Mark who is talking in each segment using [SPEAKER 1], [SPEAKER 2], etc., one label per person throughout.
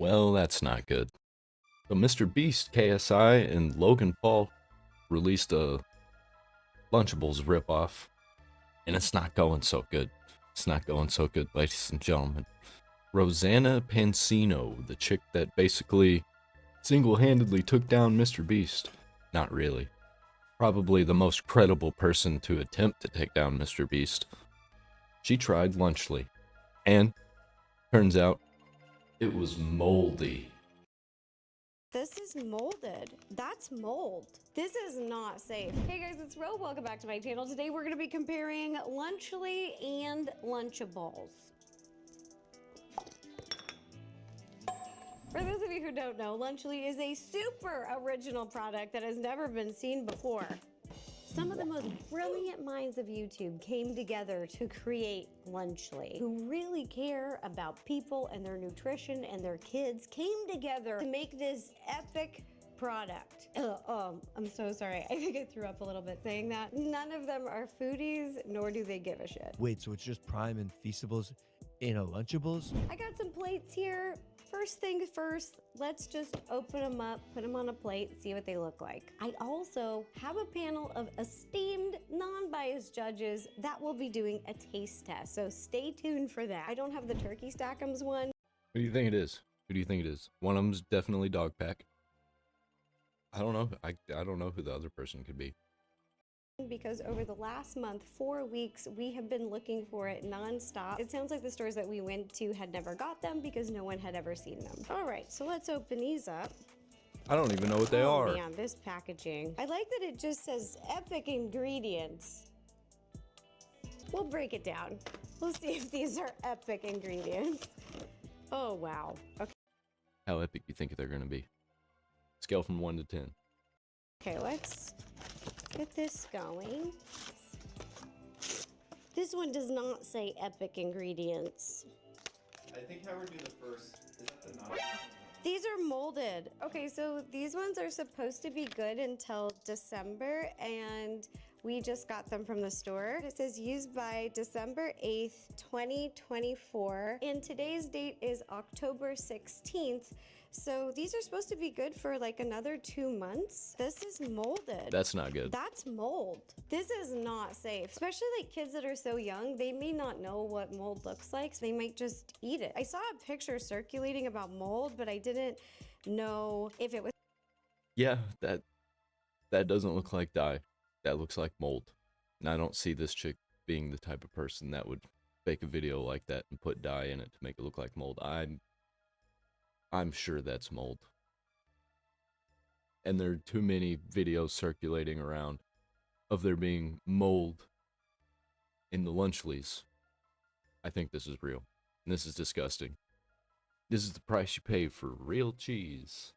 [SPEAKER 1] Well, that's not good. So Mr. Beast, KSI, and Logan Paul released a Lunchables ripoff, and it's not going so good. It's not going so good, ladies and gentlemen. Rosanna Pansino, the chick that basically single-handedly took down Mr. Beast. Not really. Probably the most credible person to attempt to take down Mr. Beast. She tried Lunchly, and turns out it was moldy.
[SPEAKER 2] This is molded. That's mold. This is not safe. Hey guys, it's Ro. Welcome back to my channel. Today we're going to be comparing Lunchly and Lunchables. For those of you who don't know, Lunchly is a super original product that has never been seen before. Some of the most brilliant minds of YouTube came together to create Lunchly, who really care about people and their nutrition and their kids, came together to make this epic product. I'm so sorry. I think I threw up a little bit saying that. None of them are foodies, nor do they give a shit.
[SPEAKER 3] Wait, so it's just Prime and Feastables in a Lunchables?
[SPEAKER 2] I got some plates here. First thing first, let's just open them up, put them on a plate, see what they look like. I also have a panel of esteemed, non-biased judges that will be doing a taste test, so stay tuned for that. I don't have the turkey stack'ems one.
[SPEAKER 1] Who do you think it is? Who do you think it is? One of them's definitely Dog Pack. I don't know. I don't know who the other person could be.
[SPEAKER 2] Because over the last month, 4 weeks, we have been looking for it nonstop. It sounds like the stores that we went to had never got them because no one had ever seen them. All right, so let's open these up.
[SPEAKER 1] I don't even know what they are.
[SPEAKER 2] Oh man, this packaging. I like that it just says epic ingredients. We'll break it down. We'll see if these are epic ingredients. Oh wow. Okay.
[SPEAKER 1] How epic you think they're gonna be? Scale from 1 to 10.
[SPEAKER 2] Okay, let's get this going. This one does not say epic ingredients.
[SPEAKER 4] I think how we're doing the first is that the not.
[SPEAKER 2] These are molded. Okay, so these ones are supposed to be good until December, and we just got them from the store. It says used by December 8th, 2024, and today's date is October 16th. So these are supposed to be good for like another 2 months. This is molded.
[SPEAKER 1] That's not good.
[SPEAKER 2] That's mold. This is not safe. Especially like kids that are so young, they may not know what mold looks like, so they might just eat it. I saw a picture circulating about mold, but I didn't know if it was.
[SPEAKER 1] Yeah, that doesn't look like dye. That looks like mold. And I don't see this chick being the type of person that would make a video like that and put dye in it to make it look like mold. I'm sure that's mold. And there are too many videos circulating around of there being mold in the Lunchlys. I think this is real. And this is disgusting. This is the price you pay for real cheese.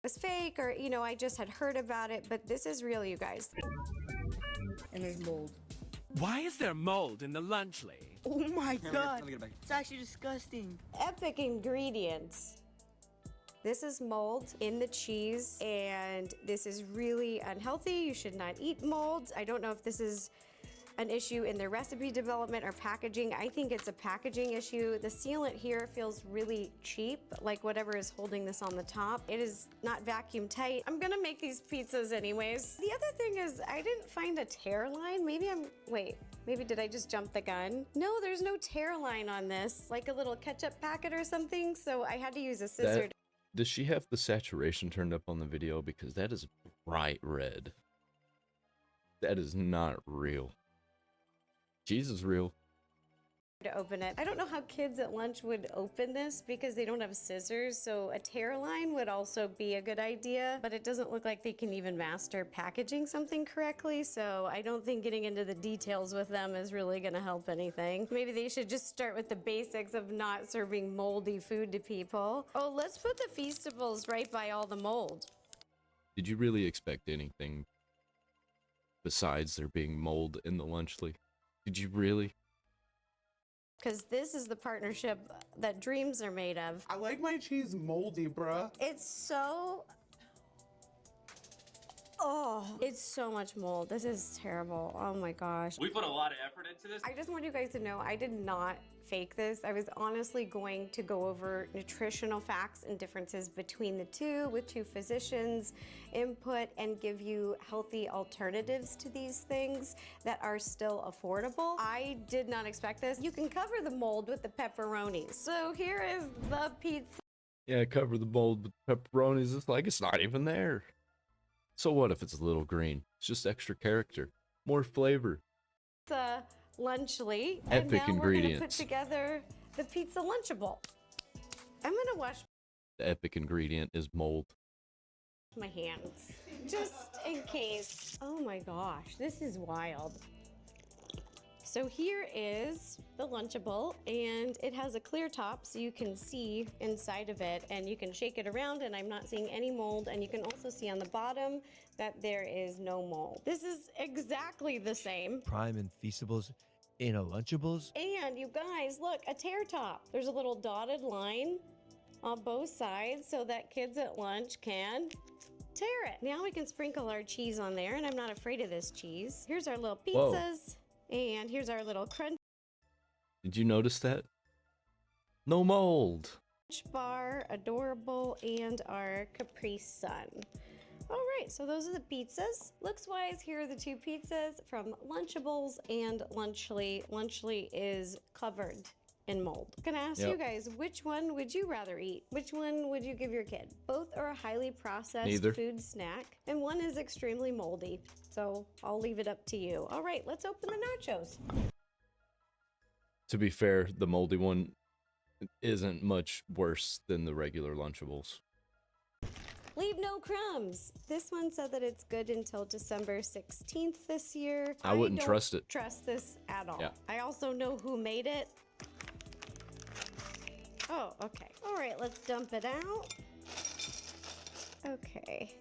[SPEAKER 2] Was fake, or you know, I just had heard about it, but this is real, you guys.
[SPEAKER 5] And there's mold.
[SPEAKER 6] Why is there mold in the Lunchly?
[SPEAKER 5] Oh my god,
[SPEAKER 4] Let me get it back.
[SPEAKER 5] it's actually disgusting.
[SPEAKER 2] Epic ingredients. This is mold in the cheese, and this is really unhealthy. You should not eat molds. I don't know if this is an issue in their recipe development or packaging. I think it's a packaging issue. The sealant here feels really cheap, like whatever is holding this on the top. It is not vacuum tight. I'm gonna make these pizzas anyways. The other thing is I didn't find a tear line. Maybe did I just jump the gun? No, there's no tear line on this, like a little ketchup packet or something, so I had to use a scissor.
[SPEAKER 1] Does she have the saturation turned up on the video? Because that is bright red. That is not real. Cheese is real.
[SPEAKER 2] To open it. I don't know how kids at lunch would open this because they don't have scissors, so a tear line would also be a good idea, but it doesn't look like they can even master packaging something correctly, so I don't think getting into the details with them is really gonna help anything. Maybe they should just start with the basics of not serving moldy food to people. Oh, let's put the Feastables right by all the mold.
[SPEAKER 1] Did you really expect anything besides there being mold in the Lunchly? Did you really?
[SPEAKER 2] Because this is the partnership that dreams are made of.
[SPEAKER 4] I like my cheese moldy, bruh.
[SPEAKER 2] It's so... Oh, it's so much mold. This is terrible. Oh my gosh.
[SPEAKER 7] We put a lot of effort into this.
[SPEAKER 2] I just want you guys to know I did not fake this. I was honestly going to go over nutritional facts and differences between the two with two physicians' input and give you healthy alternatives to these things that are still affordable. I did not expect this. You can cover the mold with the pepperonis. So here is the pizza.
[SPEAKER 1] Yeah, cover the mold with pepperonis. It's like it's not even there. So what if it's a little green? It's just extra character, more flavor.
[SPEAKER 2] Lunchly.
[SPEAKER 1] Epic
[SPEAKER 2] and now we're gonna put
[SPEAKER 1] ingredients.
[SPEAKER 2] together the pizza Lunchable. I'm gonna wash
[SPEAKER 1] The epic ingredient is mold.
[SPEAKER 2] my hands just in case. Oh my gosh, this is wild. So here is the Lunchable, and it has a clear top so you can see inside of it and you can shake it around, and I'm not seeing any mold, and you can also see on the bottom that there is no mold. This is exactly the same.
[SPEAKER 3] Prime and Feastables in a Lunchables.
[SPEAKER 2] And you guys, look, a tear top. There's a little dotted line on both sides so that kids at lunch can tear it. Now we can sprinkle our cheese on there, and I'm not afraid of this cheese. Here's our little
[SPEAKER 1] Whoa.
[SPEAKER 2] pizzas, and here's our little crunch
[SPEAKER 1] Did you notice that? No mold.
[SPEAKER 2] bar, adorable, and our Capri Sun. All right, so those are the pizzas. Looks wise, here are the two pizzas from Lunchables and Lunchly. Lunchly is covered in mold. I'm gonna ask you guys, which one would you rather eat? Which one would you give your kid? Both are a highly processed
[SPEAKER 1] Neither.
[SPEAKER 2] food snack, and one is extremely moldy. So I'll leave it up to you. All right, let's open the nachos.
[SPEAKER 1] To be fair, the moldy one isn't much worse than the regular Lunchables.
[SPEAKER 2] Leave no crumbs. This one said that it's good until December 16th this year.
[SPEAKER 1] I wouldn't
[SPEAKER 2] don't
[SPEAKER 1] trust it.
[SPEAKER 2] Trust this at all.
[SPEAKER 1] Yeah.
[SPEAKER 2] I also know who made it. Oh, okay. All right, let's dump it out. Okay.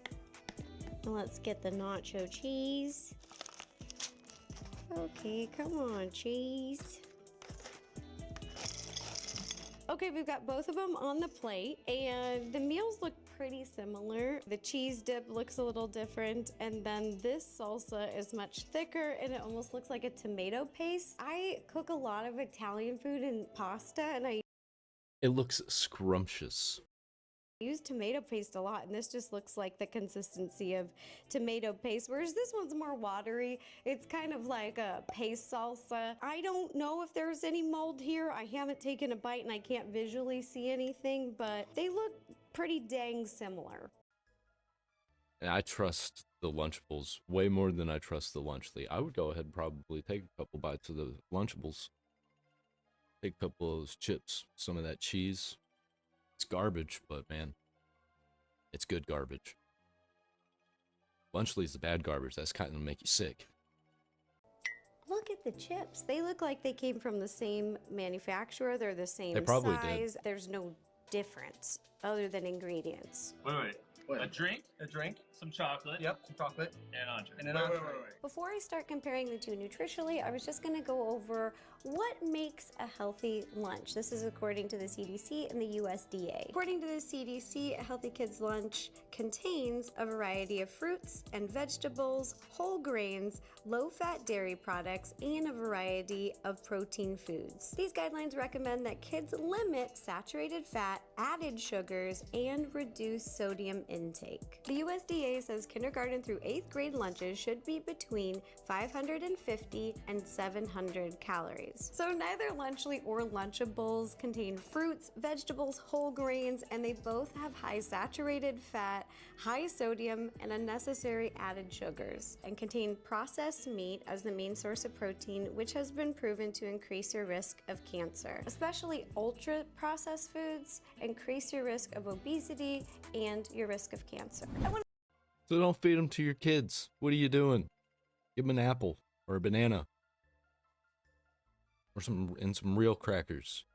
[SPEAKER 2] And let's get the nacho cheese. Okay, come on, cheese. Okay, we've got both of them on the plate, and the meals look pretty similar. The cheese dip looks a little different, and then this salsa is much thicker, and it almost looks like a tomato paste. I cook a lot of Italian food and pasta, and I
[SPEAKER 1] It looks scrumptious.
[SPEAKER 2] use tomato paste a lot, and this just looks like the consistency of tomato paste, whereas this one's more watery. It's kind of like a paste salsa. I don't know if there's any mold here. I haven't taken a bite and I can't visually see anything, but they look pretty dang similar.
[SPEAKER 1] And I trust the Lunchables way more than I trust the Lunchly. I would go ahead and probably take a couple bites of the Lunchables. Take a couple of those chips, some of that cheese. It's garbage, but man, it's good garbage. Lunchly's the bad garbage. That's kind of make you sick.
[SPEAKER 2] Look at the chips. They look like they came from the same manufacturer. They're the same
[SPEAKER 1] They probably did.
[SPEAKER 2] size. There's no difference other than ingredients.
[SPEAKER 7] Wait. A drink, some chocolate,
[SPEAKER 4] Yep, some chocolate.
[SPEAKER 7] and entree.
[SPEAKER 4] And an entree.
[SPEAKER 2] Before I start comparing the two nutritionally, I was just going to go over what makes a healthy lunch. This is according to the CDC and the USDA. According to the CDC, a healthy kid's lunch contains a variety of fruits and vegetables, whole grains, low-fat dairy products, and a variety of protein foods. These guidelines recommend that kids limit saturated fat, added sugars, and reduce sodium intake. The USDA says kindergarten through 8th grade lunches should be between 550 and 700 calories. So neither Lunchly or Lunchables contain fruits, vegetables, whole grains, and they both have high saturated fat, high sodium, and unnecessary added sugars, and contain processed meat as the main source of protein, which has been proven to increase your risk of cancer. Especially ultra-processed foods increase your risk of obesity and your risk of cancer.
[SPEAKER 1] So don't feed them to your kids. What are you doing? Give them an apple or a banana or some real crackers.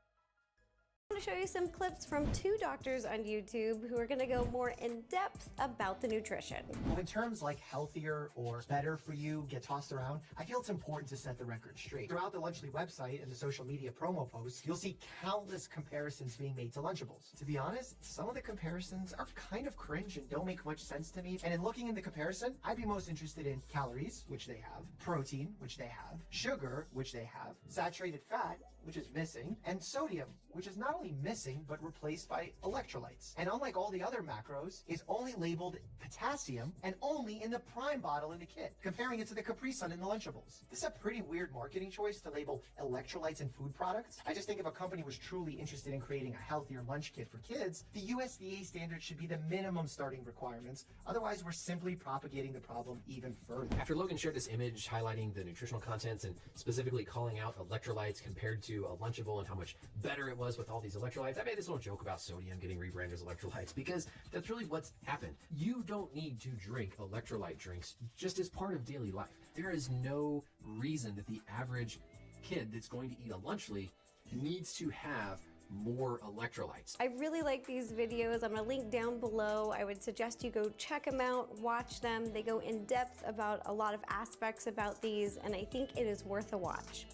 [SPEAKER 2] I want to show you some clips from 2 doctors on YouTube who are going to go more in depth about the nutrition.
[SPEAKER 8] When terms like healthier or better for you get tossed around, I feel it's important to set the record straight. Throughout the Lunchly website and the social media promo posts, you'll see countless comparisons being made to Lunchables. To be honest, some of the comparisons are kind of cringe and don't make much sense to me. And in looking in the comparison, I'd be most interested in calories, which they have, protein, which they have, sugar, which they have, saturated fat, which is missing, and sodium, which is not only missing, but replaced by electrolytes. And unlike all the other macros, is only labeled potassium and only in the Prime bottle in the kit, comparing it to the Capri Sun in the Lunchables. This is a pretty weird marketing choice to label electrolytes in food products. I just think if a company was truly interested in creating a healthier lunch kit for kids, the USDA standard should be the minimum starting requirements. Otherwise, we're simply propagating the problem even further.
[SPEAKER 9] After Logan shared this image highlighting the nutritional contents and specifically calling out electrolytes compared to a Lunchable and how much better it was with all these electrolytes, I made this little joke about sodium getting rebranded as electrolytes because that's really what's happened. You don't need to drink electrolyte drinks just as part of daily life. There is no reason that the average kid that's going to eat a Lunchly needs to have more electrolytes.
[SPEAKER 2] I really like these videos. I'm going to link down below. I would suggest you go check them out, watch them. They go in depth about a lot of aspects about these, and I think it is worth a watch.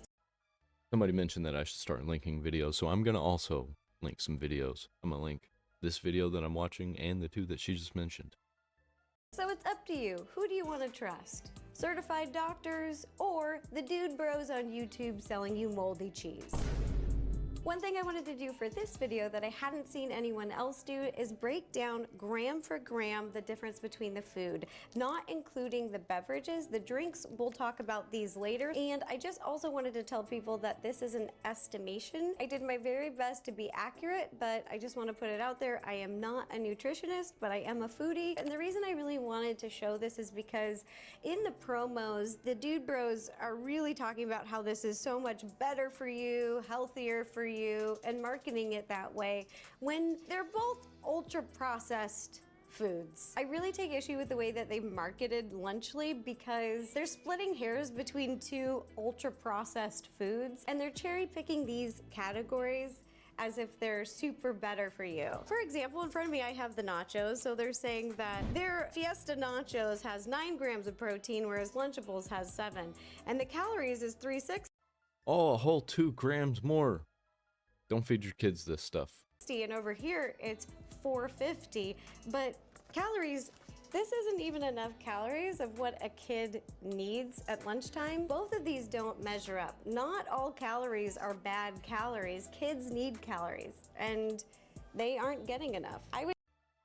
[SPEAKER 1] Somebody mentioned that I should start linking videos, so I'm going to also link some videos. I'm going to link this video that I'm watching and the 2 that she just mentioned.
[SPEAKER 2] So it's up to you. Who do you want to trust? Certified doctors or the dude bros on YouTube selling you moldy cheese? One thing I wanted to do for this video that I hadn't seen anyone else do is break down gram for gram the difference between the food, not including the beverages, the drinks. We'll talk about these later. And I just also wanted to tell people that this is an estimation. I did my very best to be accurate, but I just want to put it out there. I am not a nutritionist, but I am a foodie. And the reason I really wanted to show this is because in the promos, the dude bros are really talking about how this is so much better for you, healthier for you, and marketing it that way when they're both ultra processed foods. I really take issue with the way that they've marketed Lunchly because they're splitting hairs between 2 ultra processed foods and they're cherry picking these categories as if they're super better for you. For example, in front of me I have the nachos, so they're saying that their Fiesta Nachos has 9 grams of protein, whereas Lunchables has 7, and the calories is 360.
[SPEAKER 1] Oh, a whole 2 grams more. Don't feed your kids this stuff.
[SPEAKER 2] And over here it's 450, but calories, this isn't even enough calories of what a kid needs at lunchtime. Both of these don't measure up. Not all calories are bad calories. Kids need calories and they aren't getting enough.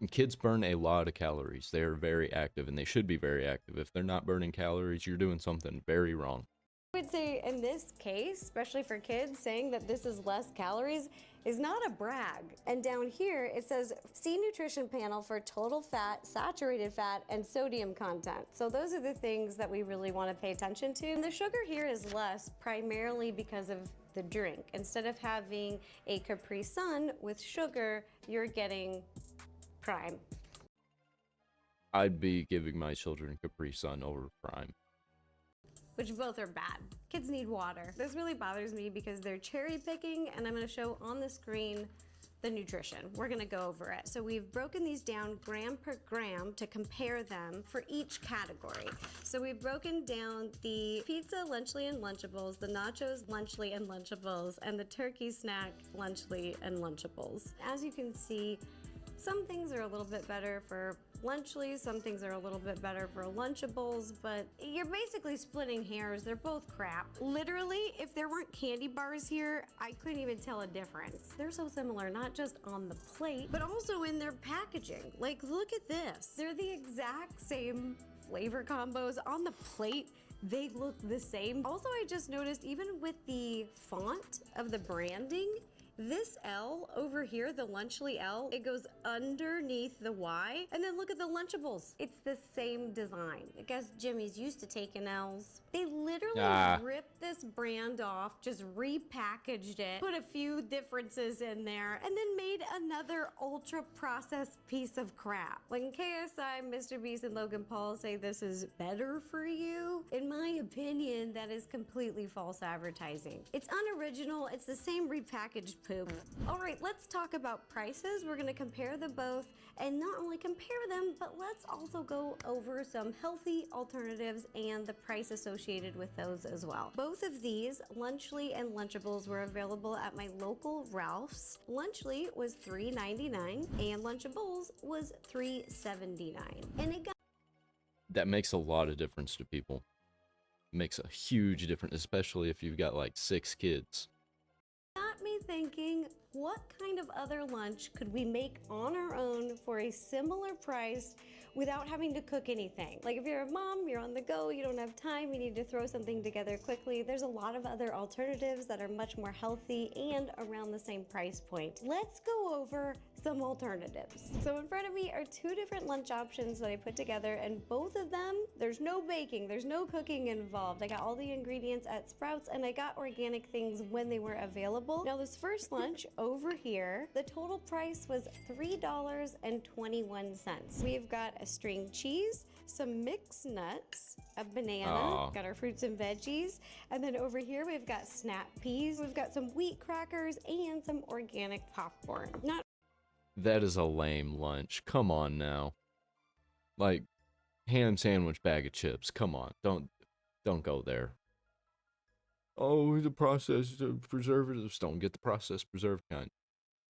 [SPEAKER 1] And kids burn a lot of calories. They are very active and they should be very active. If they're not burning calories, you're doing something very wrong.
[SPEAKER 2] I would say in this case, especially for kids, saying that this is less calories is not a brag. And down here it says, see nutrition panel for total fat, saturated fat, and sodium content. So those are the things that we really want to pay attention to. And the sugar here is less primarily because of the drink. Instead of having a Capri Sun with sugar, you're getting Prime.
[SPEAKER 1] I'd be giving my children Capri Sun over Prime.
[SPEAKER 2] Which both are bad. Kids need water. This really bothers me because they're cherry picking, and I'm gonna show on the screen the nutrition. We're gonna go over it. So we've broken these down gram per gram to compare them for each category. So we've broken down the pizza, Lunchly, and Lunchables, the nachos, Lunchly, and Lunchables, and the turkey snack, Lunchly, and Lunchables. As you can see, some things are a little bit better for Lunchly, some things are a little bit better for Lunchables, but you're basically splitting hairs. They're both crap. Literally, if there weren't candy bars here, I couldn't even tell a difference. They're so similar, not just on the plate, but also in their packaging. Like, look at this. They're the exact same flavor combos on the plate. They look the same. Also, I just noticed even with the font of the branding, this L over here, the Lunchly L, it goes underneath the Y. And then look at the Lunchables. It's the same design. I guess Jimmy's used to taking L's. They literally
[SPEAKER 1] Ah.
[SPEAKER 2] ripped this brand off, just repackaged it, put a few differences in there, and then made another ultra processed piece of crap. When KSI, Mr. Beast, and Logan Paul say this is better for you, in my opinion, that is completely false advertising. It's unoriginal, it's the same repackaged poop. All right, let's talk about prices. We're gonna compare them both, and not only compare them, but let's also go over some healthy alternatives and the price associated with those as well. Both of these, Lunchly and Lunchables, were available at my local Ralph's. Lunchly was $3.99 and Lunchables was $3.79. And it got
[SPEAKER 1] That makes a lot of difference to people. It makes a huge difference, especially if you've got like 6 kids.
[SPEAKER 2] me thinking, what kind of other lunch could we make on our own for a similar price without having to cook anything? Like if you're a mom, you're on the go, you don't have time, you need to throw something together quickly. There's a lot of other alternatives that are much more healthy and around the same price point. Let's go over some alternatives. So in front of me are 2 different lunch options that I put together, and both of them, there's no baking, there's no cooking involved. I got all the ingredients at Sprouts and I got organic things when they were available. Now this first lunch over here, the total price was $3.21. We've got a string cheese, some mixed nuts, a banana, got our fruits and veggies, and then over here we've got snap peas, we've got some wheat crackers, and some organic popcorn.
[SPEAKER 1] That is a lame lunch. Come on now. Like, ham sandwich, bag of chips. Come on. Don't go there. Oh, the processed preservatives. Don't get the processed preserved kind.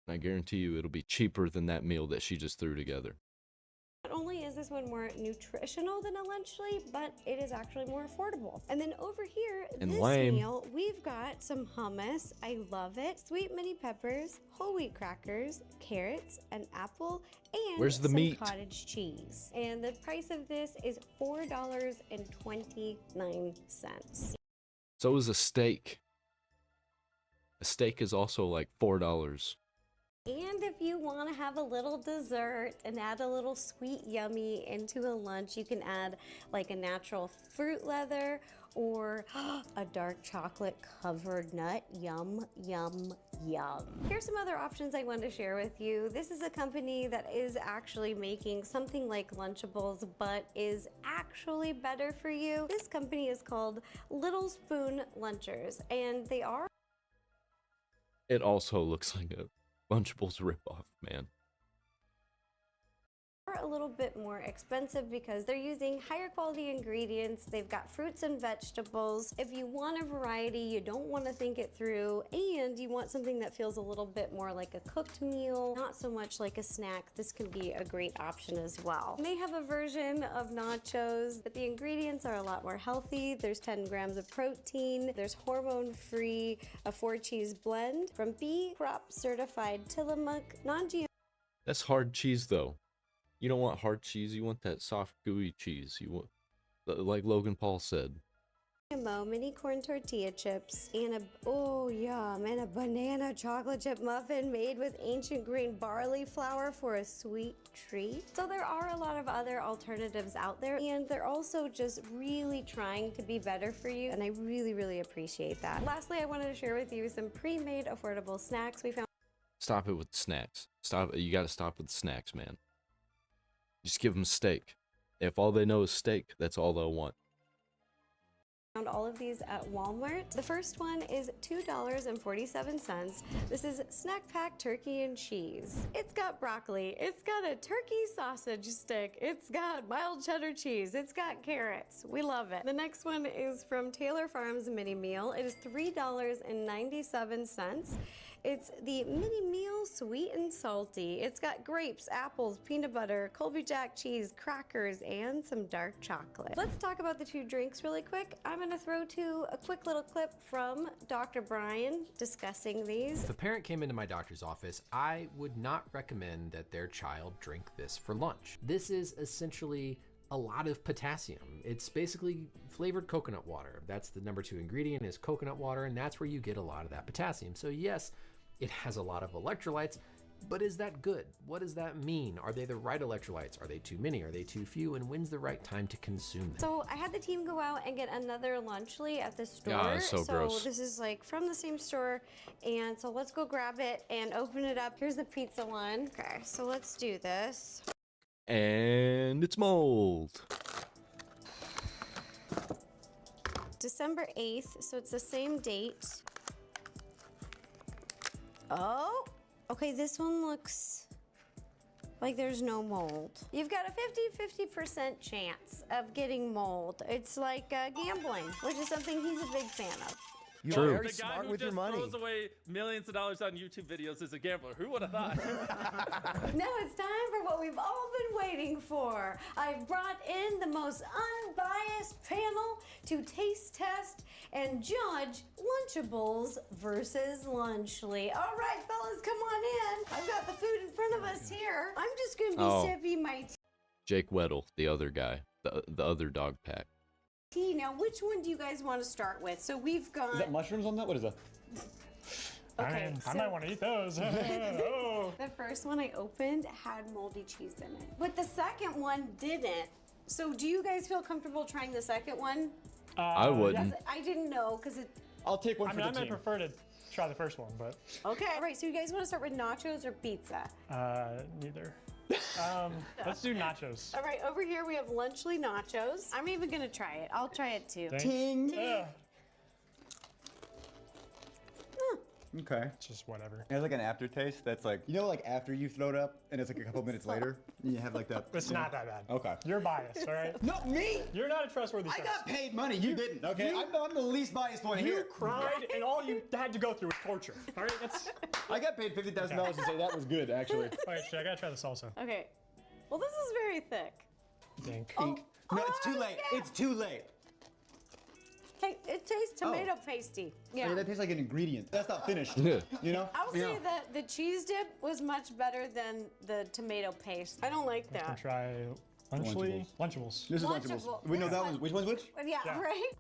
[SPEAKER 1] I guarantee you it'll be cheaper than that meal that she just threw together.
[SPEAKER 2] Not only is this one more nutritional than a Lunchly, but it is actually more affordable. And then over here,
[SPEAKER 1] And
[SPEAKER 2] this
[SPEAKER 1] lame.
[SPEAKER 2] meal, we've got some hummus. I love it. Sweet mini peppers, whole wheat crackers, carrots, an apple, and
[SPEAKER 1] Where's the
[SPEAKER 2] some
[SPEAKER 1] meat?
[SPEAKER 2] cottage cheese. And the price of this is $4.29.
[SPEAKER 1] So is a steak. A steak is also like $4.
[SPEAKER 2] And if you want to have a little dessert and add a little sweet yummy into a lunch, you can add like a natural fruit leather or a dark chocolate covered nut. Yum, yum, yum. Here's some other options I wanted to share with you. This is a company that is actually making something like Lunchables, but is actually better for you. This company is called Little Spoon Lunchers, and they are
[SPEAKER 1] It also looks like a Lunchables ripoff, man.
[SPEAKER 2] a little bit more expensive because they're using higher quality ingredients. They've got fruits and vegetables. If you want a variety, you don't want to think it through, and you want something that feels a little bit more like a cooked meal, not so much like a snack, this can be a great option as well. They have a version of nachos, but the ingredients are a lot more healthy. There's 10 grams of protein. There's hormone-free, a 4-cheese blend from B Crop certified Tillamook, non-GMO.
[SPEAKER 1] That's hard cheese though. You don't want hard cheese, you want that soft gooey cheese. You want, like Logan Paul said.
[SPEAKER 2] Mini corn tortilla chips and a banana chocolate chip muffin made with ancient green barley flour for a sweet treat. So there are a lot of other alternatives out there, and they're also just really trying to be better for you, and I really appreciate that. Lastly, I wanted to share with you some pre-made affordable snacks we found.
[SPEAKER 1] Stop it with snacks. Stop. You gotta stop with snacks, man. Just give them steak. If all they know is steak, that's all they'll want.
[SPEAKER 2] Found all of these at Walmart. The first one is $2.47. This is Snack Pack Turkey and Cheese. It's got broccoli, it's got a turkey sausage stick, it's got mild cheddar cheese, it's got carrots. We love it. The next one is from Taylor Farms Mini Meal. It is $3.97. It's the mini meal sweet and salty. It's got grapes, apples, peanut butter, Colby Jack cheese, crackers, and some dark chocolate. Let's talk about the 2 drinks really quick. I'm gonna throw to a quick little clip from Dr. Brian discussing these.
[SPEAKER 9] If a parent came into my doctor's office, I would not recommend that their child drink this for lunch. This is essentially a lot of potassium. It's basically flavored coconut water. That's the number 2 ingredient is coconut water, and that's where you get a lot of that potassium. So yes, it has a lot of electrolytes. But is that good? What does that mean? Are they the right electrolytes? Are they too many? Are they too few? And when's the right time to consume them?
[SPEAKER 2] So I had the team go out and get another Lunchly at the store.
[SPEAKER 1] Yeah, it's so gross.
[SPEAKER 2] This is like from the same store. And so let's go grab it and open it up. Here's the pizza one. Okay, so let's do this.
[SPEAKER 1] And it's mold.
[SPEAKER 2] December 8th, so it's the same date. Oh, okay, this one looks like there's no mold. You've got a 50% chance of getting mold. It's like gambling, which is something he's a big fan of.
[SPEAKER 3] You're
[SPEAKER 1] True.
[SPEAKER 3] very
[SPEAKER 7] The guy
[SPEAKER 3] smart
[SPEAKER 7] who
[SPEAKER 3] with your
[SPEAKER 7] just
[SPEAKER 3] money.
[SPEAKER 7] throws away millions of dollars on YouTube videos is a gambler. Who would have thought?
[SPEAKER 2] Now it's time for what we've all been waiting for. I've brought in the most unbiased panel to taste test and judge Lunchables versus Lunchly. All right, fellas, come on in. I've got the food in front of us here. I'm just gonna be sipping my
[SPEAKER 1] Jake Weddle, the other guy, the other dog pack.
[SPEAKER 2] tea. Now, which one do you guys want to start with? So we've got.
[SPEAKER 10] Is that mushrooms on that? What is that?
[SPEAKER 2] Okay,
[SPEAKER 10] I might want to eat those. Oh.
[SPEAKER 2] The first one I opened had moldy cheese in it, but the second one didn't. So do you guys feel comfortable trying the second one?
[SPEAKER 1] I wouldn't.
[SPEAKER 2] I didn't know because it.
[SPEAKER 10] I'll take one
[SPEAKER 11] I
[SPEAKER 10] for
[SPEAKER 11] mean, I
[SPEAKER 10] the
[SPEAKER 11] might
[SPEAKER 10] team.
[SPEAKER 11] prefer to try the first one, but
[SPEAKER 2] Okay. All right. So you guys want to start with nachos or pizza?
[SPEAKER 11] neither. Let's do nachos.
[SPEAKER 2] All right. Over here we have Lunchly nachos. I'm even gonna try it. I'll try it too.
[SPEAKER 10] Ting.
[SPEAKER 11] Yeah,
[SPEAKER 10] Okay.
[SPEAKER 11] it's just whatever.
[SPEAKER 10] It has like an aftertaste that's like, you know, like after you throw it up and it's like a couple minutes later and you have like that.
[SPEAKER 11] It's not that bad.
[SPEAKER 10] Okay.
[SPEAKER 11] You're biased, all right?
[SPEAKER 10] Not me.
[SPEAKER 11] You're not a trustworthy
[SPEAKER 10] I
[SPEAKER 11] source.
[SPEAKER 10] got paid money. You didn't. Okay. I'm the least biased one
[SPEAKER 11] You
[SPEAKER 10] here.
[SPEAKER 11] cried, and all you had to go through was torture. All right, that's.
[SPEAKER 10] I got paid $50,000 to say that was good, actually.
[SPEAKER 11] All right, shit, I gotta try the salsa.
[SPEAKER 2] Okay. Well, this is very thick.
[SPEAKER 11] Dink.
[SPEAKER 2] Oh,
[SPEAKER 10] No, it's too late.
[SPEAKER 2] yeah.
[SPEAKER 10] It's too late.
[SPEAKER 2] Hey, it tastes tomato pasty. Yeah.
[SPEAKER 10] Hey, that tastes like an ingredient. That's not finished.
[SPEAKER 1] Yeah.
[SPEAKER 10] You know?
[SPEAKER 2] I'll say that the cheese dip was much better than the tomato paste. I don't like
[SPEAKER 11] Let's
[SPEAKER 2] that.
[SPEAKER 11] try Lunchables.
[SPEAKER 10] This is
[SPEAKER 2] Lunchables.
[SPEAKER 10] Lunchables. We know
[SPEAKER 2] This
[SPEAKER 10] that
[SPEAKER 2] one-
[SPEAKER 10] one's which one's which?
[SPEAKER 2] Yeah,
[SPEAKER 11] Yeah.
[SPEAKER 2] right?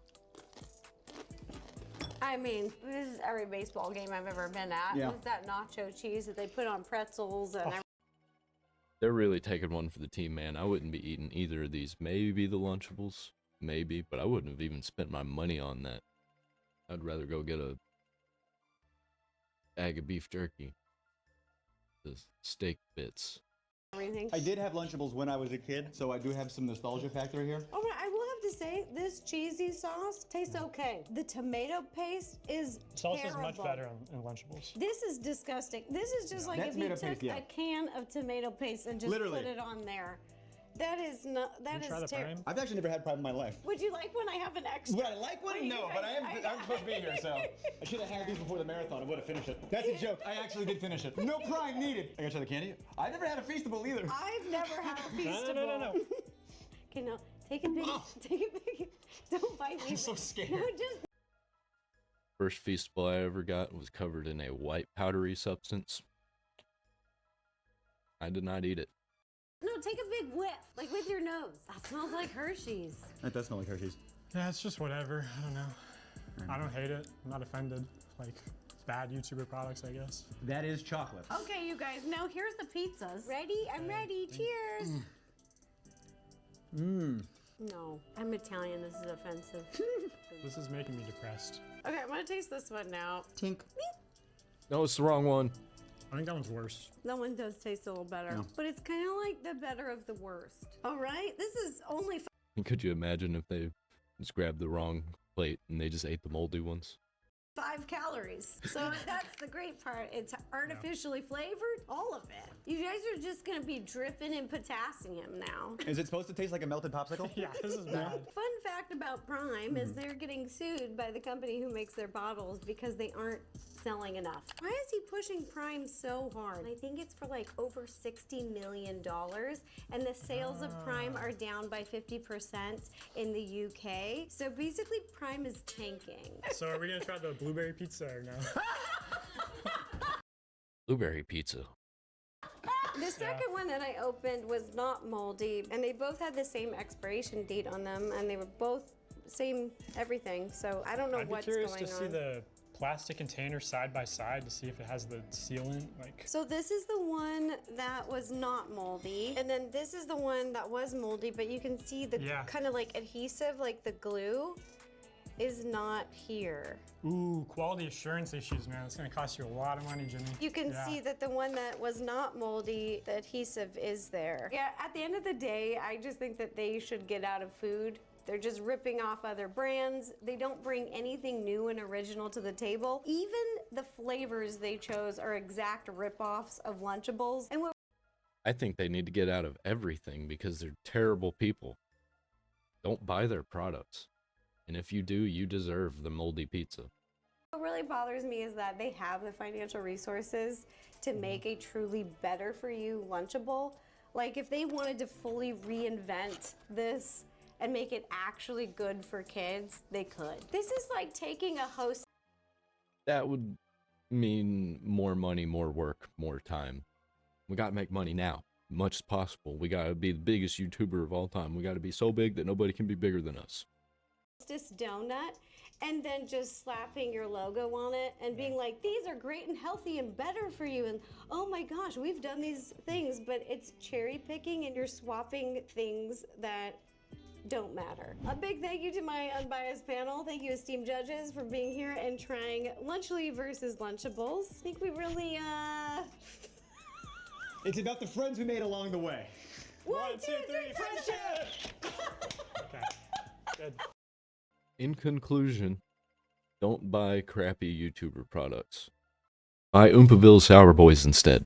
[SPEAKER 2] I mean, this is every baseball game I've ever been at.
[SPEAKER 10] Yeah.
[SPEAKER 2] With that nacho cheese that they put on pretzels and everything.
[SPEAKER 1] They're really taking one for the team, man. I wouldn't be eating either of these. Maybe the Lunchables, maybe, but I wouldn't have even spent my money on that. I'd rather go get a bag of beef jerky. The steak bits.
[SPEAKER 2] everything.
[SPEAKER 10] I did have Lunchables when I was a kid, so I do have some nostalgia factor here.
[SPEAKER 2] Oh, but I will have to say, this cheesy sauce tastes okay. The tomato paste is
[SPEAKER 11] Salsa's
[SPEAKER 2] terrible.
[SPEAKER 11] much better in Lunchables.
[SPEAKER 2] This is disgusting. This is just like
[SPEAKER 10] That's
[SPEAKER 2] if you
[SPEAKER 10] tomato
[SPEAKER 2] took
[SPEAKER 10] paste, yeah.
[SPEAKER 2] a can of tomato paste and just
[SPEAKER 10] Literally.
[SPEAKER 2] put it on there. That is not. That
[SPEAKER 11] You try the
[SPEAKER 2] is terrible.
[SPEAKER 11] prime?
[SPEAKER 10] I've actually never had prime in my life.
[SPEAKER 2] Would you like one? I have an extra.
[SPEAKER 10] Would I like one?
[SPEAKER 2] Wait, you
[SPEAKER 10] No, but
[SPEAKER 2] guys-
[SPEAKER 10] I'm supposed to be here, so I should have had these before the marathon. I would have finished it. That's a joke. I actually did finish it. No prime needed. I gotta try the candy. I've never had a Feastable either.
[SPEAKER 2] I've never had a Feastable.
[SPEAKER 11] No.
[SPEAKER 2] Okay, now take a big. Take a big. Don't bite me.
[SPEAKER 10] I'm so scared.
[SPEAKER 2] No, just.
[SPEAKER 1] First Feastable I ever got was covered in a white powdery substance. I did not eat it.
[SPEAKER 2] No, take a big whiff, like with your nose. That smells like Hershey's.
[SPEAKER 10] That does smell like Hershey's.
[SPEAKER 11] Yeah, it's just whatever. I don't know. I don't hate it. I'm not offended. Like, it's bad YouTuber products, I guess.
[SPEAKER 10] That is chocolate.
[SPEAKER 2] Okay, you guys. Now here's the pizzas. Ready? I'm ready. Cheers.
[SPEAKER 10] Mmm.
[SPEAKER 2] No, I'm Italian. This is offensive.
[SPEAKER 11] This is making me depressed.
[SPEAKER 2] Okay, I'm gonna taste this one now.
[SPEAKER 10] Tink.
[SPEAKER 1] No, it's the wrong one.
[SPEAKER 11] I think that one's worse.
[SPEAKER 2] That one does taste a little better,
[SPEAKER 10] No.
[SPEAKER 2] but it's kind of like the better of the worst. All right, this is only
[SPEAKER 1] And could you imagine if they just grabbed the wrong plate and they just ate the moldy ones?
[SPEAKER 2] 5 calories. So that's the great part. It's artificially flavored, all of it. You guys are just gonna be dripping in potassium now.
[SPEAKER 10] Is it supposed to taste like a melted popsicle?
[SPEAKER 11] Yeah, this is bad.
[SPEAKER 2] Fun fact about Prime is they're getting sued by the company who makes their bottles because they aren't selling enough. Why is he pushing Prime so hard? I think it's for like over $60 million, and the sales of Prime are down by 50% in the UK. So basically Prime is tanking.
[SPEAKER 11] So are we gonna try the blueberry pizza or no?
[SPEAKER 1] Blueberry pizza.
[SPEAKER 2] The second one that I opened was not moldy, and they both had the same expiration date on them, and they were both same everything. So I don't know
[SPEAKER 11] I'd be
[SPEAKER 2] what's
[SPEAKER 11] curious
[SPEAKER 2] going
[SPEAKER 11] to
[SPEAKER 2] on.
[SPEAKER 11] see the plastic container side by side to see if it has the sealant? Like,
[SPEAKER 2] So this is the one that was not moldy, and then this is the one that was moldy, but you can see the
[SPEAKER 11] Yeah.
[SPEAKER 2] kind of like adhesive, like the glue is not here.
[SPEAKER 11] ooh, quality assurance issues, man. It's gonna cost you a lot of money, Jimmy.
[SPEAKER 2] You can
[SPEAKER 11] Yeah.
[SPEAKER 2] see that the one that was not moldy, the adhesive is there. Yeah, at the end of the day, I just think that they should get out of food. They're just ripping off other brands. They don't bring anything new and original to the table. Even the flavors they chose are exact rip-offs of Lunchables. And what
[SPEAKER 1] I think they need to get out of everything because they're terrible people. Don't buy their products. And if you do, you deserve the moldy pizza.
[SPEAKER 2] really bothers me is that they have the financial resources to make a truly better for you Lunchable. Like if they wanted to fully reinvent this and make it actually good for kids, they could. This is like taking a host.
[SPEAKER 1] That would mean more money, more work, more time. We gotta make money now, much as possible. We gotta be the biggest YouTuber of all time. We gotta be so big that nobody can be bigger than us.
[SPEAKER 2] This donut and then just slapping your logo on it and being like, these are great and healthy and better for you, and oh my gosh, we've done these things, but it's cherry picking and you're swapping things that don't matter. A big thank you to my unbiased panel. Thank you, esteemed judges, for being here and trying Lunchly versus Lunchables. I think we really
[SPEAKER 10] It's about the friends we made along the way.
[SPEAKER 2] One, two, three, friendship!
[SPEAKER 11] Okay, good.
[SPEAKER 1] In conclusion, don't buy crappy YouTuber products. Buy Oompaville Sour Boys instead.